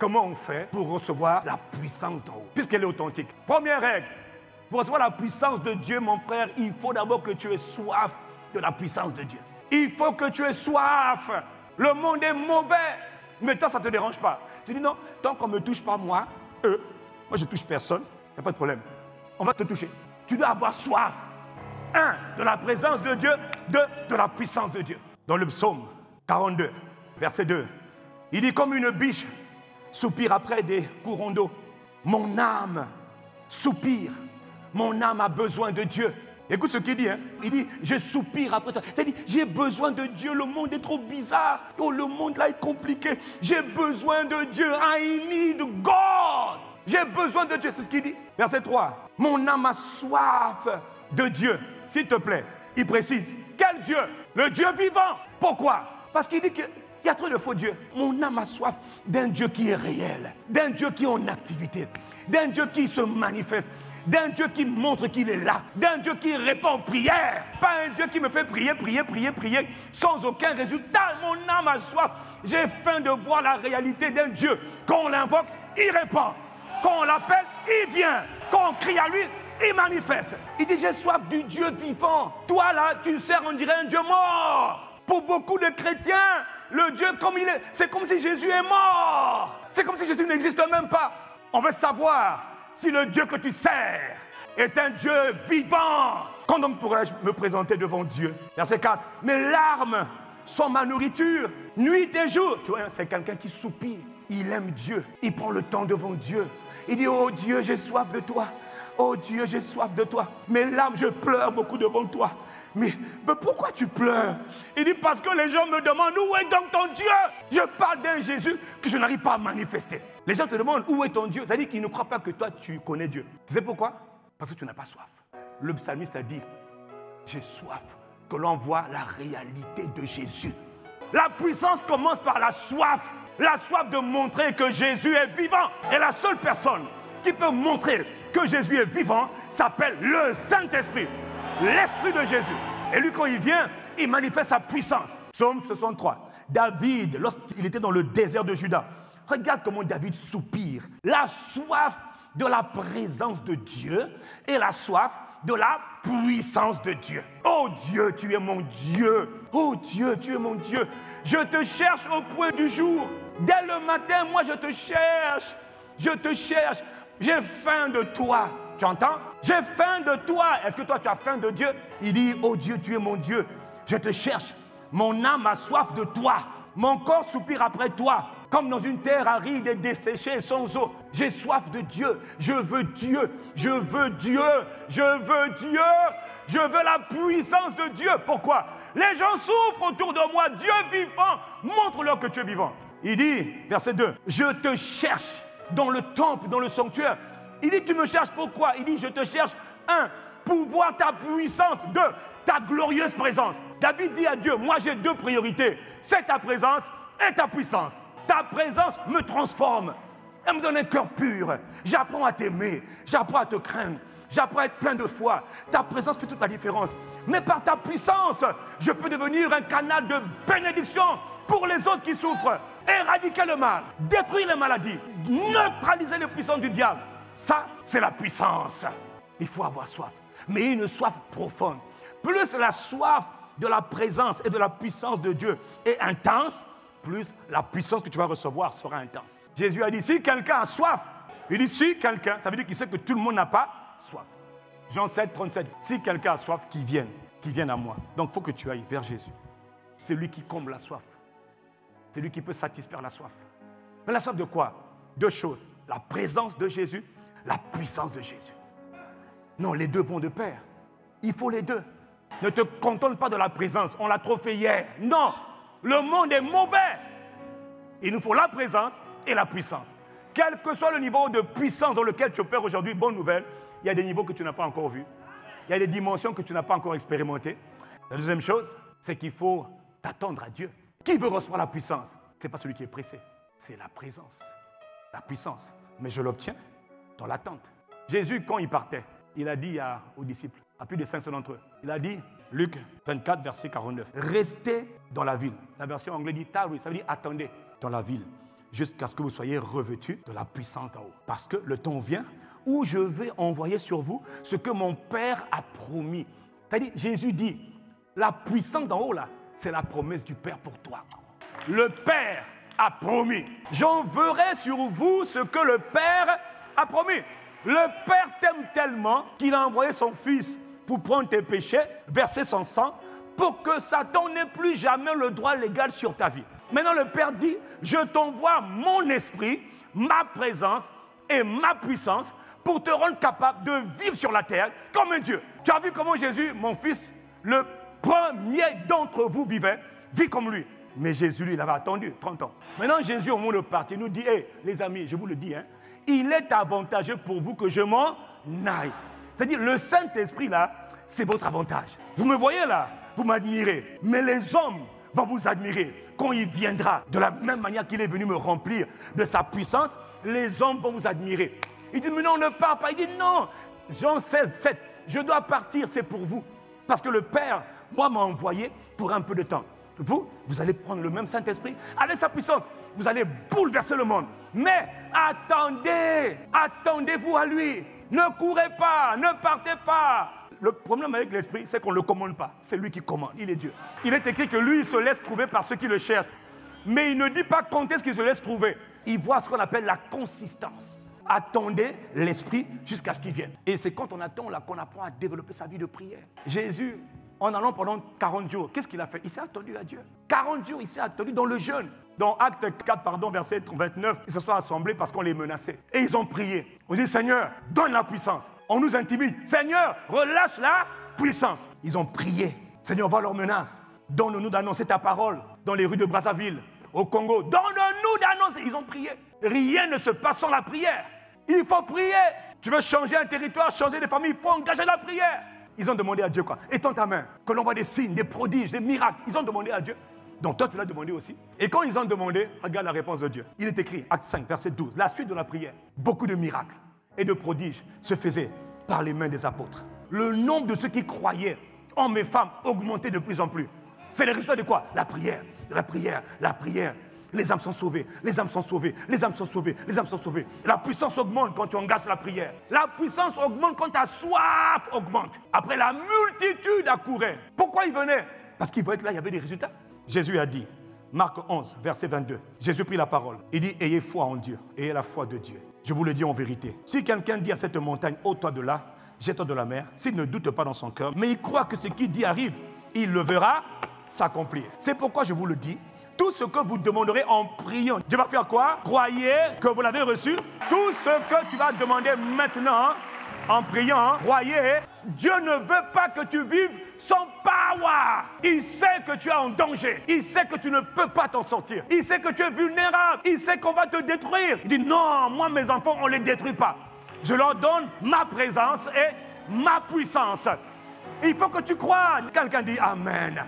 Comment on fait pour recevoir la puissance d'en haut, puisqu'elle est authentique? Première règle, pour recevoir la puissance de Dieu, mon frère, il faut d'abord que tu aies soif de la puissance de Dieu. Il faut que tu aies soif. Le monde est mauvais, mais toi, ça ne te dérange pas. Tu dis non, tant qu'on ne me touche pas moi je ne touche personne, il n'y a pas de problème. On va te toucher. Tu dois avoir soif. 1, de la présence de Dieu. 2, de la puissance de Dieu. Dans le psaume 42, verset 2, il dit comme une biche soupire après des courants d'eau. Mon âme soupire. Mon âme a besoin de Dieu. Écoute ce qu'il dit. Il dit, je soupire après toi. C'est-à-dire, j'ai besoin de Dieu. Le monde est trop bizarre. Oh, le monde là est compliqué. J'ai besoin de Dieu. I need God. J'ai besoin de Dieu. C'est ce qu'il dit. Verset 3. Mon âme a soif de Dieu. S'il te plaît, il précise. Quel Dieu? Le Dieu vivant. Pourquoi? Parce qu'il dit qu'il y a trop de faux dieux. Mon âme a soif d'un Dieu qui est réel. D'un Dieu qui est en activité. D'un Dieu qui se manifeste. D'un Dieu qui montre qu'il est là, d'un Dieu qui répond aux prières, pas un Dieu qui me fait prier, sans aucun résultat. Mon âme a soif, j'ai faim de voir la réalité d'un Dieu. Quand on l'invoque, il répond. Quand on l'appelle, il vient. Quand on crie à lui, il manifeste. Il dit, j'ai soif du Dieu vivant. Toi là, tu sers, on dirait un Dieu mort. Pour beaucoup de chrétiens, le Dieu comme il est, c'est comme si Jésus est mort. C'est comme si Jésus n'existe même pas. On veut savoir si le Dieu que tu sers est un Dieu vivant. Quand donc pourrais-je me présenter devant Dieu? Verset 4. Mes larmes sont ma nourriture, nuit et jour. Tu vois, c'est quelqu'un qui soupire. Il aime Dieu. Il prend le temps devant Dieu. Il dit, oh Dieu, j'ai soif de toi. Oh Dieu, j'ai soif de toi. Mes larmes, je pleure beaucoup devant toi. Mais pourquoi tu pleures? Il dit, parce que les gens me demandent, où est donc ton Dieu? Je parle d'un Jésus que je n'arrive pas à manifester. Les gens te demandent, où est ton Dieu? Ça veut dire qu'ils ne croient pas que toi, tu connais Dieu. Tu sais pourquoi? Parce que tu n'as pas soif. Le psalmiste a dit, j'ai soif que l'on voit la réalité de Jésus. La puissance commence par la soif de montrer que Jésus est vivant. Et la seule personne qui peut montrer que Jésus est vivant s'appelle le Saint-Esprit. L'Esprit de Jésus. Et lui, quand il vient, il manifeste sa puissance. Psaume 63. David, lorsqu'il était dans le désert de Juda, regarde comment David soupire. La soif de la présence de Dieu et la soif de la puissance de Dieu. Oh Dieu, tu es mon Dieu. Oh Dieu, tu es mon Dieu. Je te cherche au point du jour. Dès le matin, moi, je te cherche. Je te cherche. J'ai faim de toi. Tu entends? J'ai faim de toi. Est-ce que toi, tu as faim de Dieu? Il dit, oh Dieu, tu es mon Dieu. Je te cherche. Mon âme a soif de toi. Mon corps soupire après toi. Comme dans une terre aride et desséchée sans eau. J'ai soif de Dieu. Je veux Dieu. Je veux Dieu. Je veux Dieu. Je veux la puissance de Dieu. Pourquoi? Les gens souffrent autour de moi. Dieu vivant. Montre-leur que tu es vivant. Il dit, verset 2, je te cherche dans le temple, dans le sanctuaire. Il dit, tu me cherches pourquoi? Il dit, je te cherche, 1, pour voir ta puissance, 2, ta glorieuse présence. David dit à Dieu, moi j'ai 2 priorités, c'est ta présence et ta puissance. Ta présence me transforme, elle me donne un cœur pur. J'apprends à t'aimer, j'apprends à te craindre, j'apprends à être plein de foi. Ta présence fait toute la différence. Mais par ta puissance, je peux devenir un canal de bénédiction pour les autres qui souffrent. Éradiquer le mal, détruire les maladies, neutraliser les puissances du diable. Ça, c'est la puissance. Il faut avoir soif, mais une soif profonde. Plus la soif de la présence et de la puissance de Dieu est intense, plus la puissance que tu vas recevoir sera intense. Jésus a dit, si quelqu'un a soif, il dit si quelqu'un, ça veut dire qu'il sait que tout le monde n'a pas soif. Jean 7, 37, si quelqu'un a soif, qu'il vienne à moi. Donc il faut que tu ailles vers Jésus. C'est lui qui comble la soif. C'est lui qui peut satisfaire la soif. Mais la soif de quoi? 2 choses. La présence de Jésus, la puissance de Jésus. Non, les 2 vont de pair. Il faut les 2. Ne te contente pas de la présence. On l'a trop fait hier. Non, le monde est mauvais. Il nous faut la présence et la puissance. Quel que soit le niveau de puissance dans lequel tu opères aujourd'hui, bonne nouvelle, il y a des niveaux que tu n'as pas encore vus. Il y a des dimensions que tu n'as pas encore expérimentées. La deuxième chose, c'est qu'il faut t'attendre à Dieu. Qui veut recevoir la puissance? Ce n'est pas celui qui est pressé, c'est la présence, la puissance. Mais je l'obtiens dans l'attente. Jésus, quand il partait, il a dit aux disciples, à plus de 500 d'entre eux, il a dit, Luc 24, verset 49, restez dans la ville. La version anglaise dit tarry, ça veut dire attendez dans la ville, jusqu'à ce que vous soyez revêtus de la puissance d'en haut. Parce que le temps vient où je vais envoyer sur vous ce que mon Père a promis. C'est-à-dire, Jésus dit, la puissance d'en haut, là, c'est la promesse du Père pour toi. Le Père a promis. J'enverrai sur vous ce que le Père a promis. Le Père t'aime tellement qu'il a envoyé son Fils pour prendre tes péchés, verser son sang, pour que Satan n'ait plus jamais le droit légal sur ta vie. Maintenant, le Père dit, je t'envoie mon esprit, ma présence et ma puissance pour te rendre capable de vivre sur la terre comme un Dieu. Tu as vu comment Jésus, mon fils, le premier d'entre vous vit comme lui. Mais Jésus, lui, il avait attendu 30 ans. Maintenant, Jésus, au moment de partir, nous dit, hey, les amis, je vous le dis, hein, il est avantageux pour vous que je m'en aille. C'est-à-dire, le Saint-Esprit, là, c'est votre avantage. Vous me voyez là, vous m'admirez. Mais les hommes vont vous admirer quand il viendra. De la même manière qu'il est venu me remplir de sa puissance, les hommes vont vous admirer. Il dit, mais non, ne pars pas. Il dit, non, Jean 16, 7, je dois partir, c'est pour vous. Parce que le Père, moi, m'a envoyé pour un peu de temps. Vous allez prendre le même Saint-Esprit avec sa puissance. Vous allez bouleverser le monde. Mais attendez-vous à lui. Ne courez pas, ne partez pas. Le problème avec l'Esprit, c'est qu'on ne le commande pas. C'est lui qui commande, il est Dieu. Il est écrit que lui, il se laisse trouver par ceux qui le cherchent. Mais il ne dit pas quand est-ce qu'il se laisse trouver. Il voit ce qu'on appelle la consistance. Attendez l'Esprit jusqu'à ce qu'il vienne. Et c'est quand on attend là qu'on apprend à développer sa vie de prière. Jésus, en allant pendant 40 jours, qu'est-ce qu'il a fait? Il s'est attendu à Dieu. 40 jours, il s'est attendu dans le jeûne. Dans Acte 4, verset 29, ils se sont assemblés parce qu'on les menaçait. Et ils ont prié. On dit, Seigneur, donne la puissance. On nous intimide. Seigneur, relâche la puissance. Ils ont prié. Seigneur, vois leurs menaces. Donne-nous d'annoncer ta parole dans les rues de Brazzaville, au Congo. Donne-nous d'annoncer. Ils ont prié. Rien ne se passe sans la prière. Il faut prier. Tu veux changer un territoire, changer des familles, il faut engager la prière. Ils ont demandé à Dieu quoi? Étends ta main, que l'on voit des signes, des prodiges, des miracles. Ils ont demandé à Dieu. Donc toi, tu l'as demandé aussi. Et quand ils ont demandé, regarde la réponse de Dieu. Il est écrit, Acte 5, verset 12, la suite de la prière. Beaucoup de miracles et de prodiges se faisaient par les mains des apôtres. Le nombre de ceux qui croyaient, hommes et femmes, augmentait de plus en plus. C'est le résultat de quoi? La prière, la prière, la prière. Les âmes sont sauvées, les âmes sont sauvées, les âmes sont sauvées, les âmes sont sauvées. La puissance augmente quand tu engages la prière. La puissance augmente quand ta soif augmente. Après, la multitude accourait. Pourquoi ils venaient? Parce qu'ils voyaient que là, il y avait des résultats. Jésus a dit, Marc 11, verset 22, Jésus prit la parole. Il dit, ayez foi en Dieu, ayez la foi de Dieu. Je vous le dis en vérité. Si quelqu'un dit à cette montagne, ôte-toi de là, jette-toi de la mer, s'il ne doute pas dans son cœur, mais il croit que ce qu'il dit arrive, il le verra s'accomplir. C'est pourquoi je vous le dis, tout ce que vous demanderez en priant, Dieu va faire quoi? Croyez que vous l'avez reçu. Tout ce que tu vas demander maintenant, en priant, croyez, Dieu ne veut pas que tu vives sans power. Il sait que tu es en danger. Il sait que tu ne peux pas t'en sortir. Il sait que tu es vulnérable. Il sait qu'on va te détruire. Il dit non, moi mes enfants, on ne les détruit pas. Je leur donne ma présence et ma puissance. Il faut que tu crois. Quelqu'un dit Amen.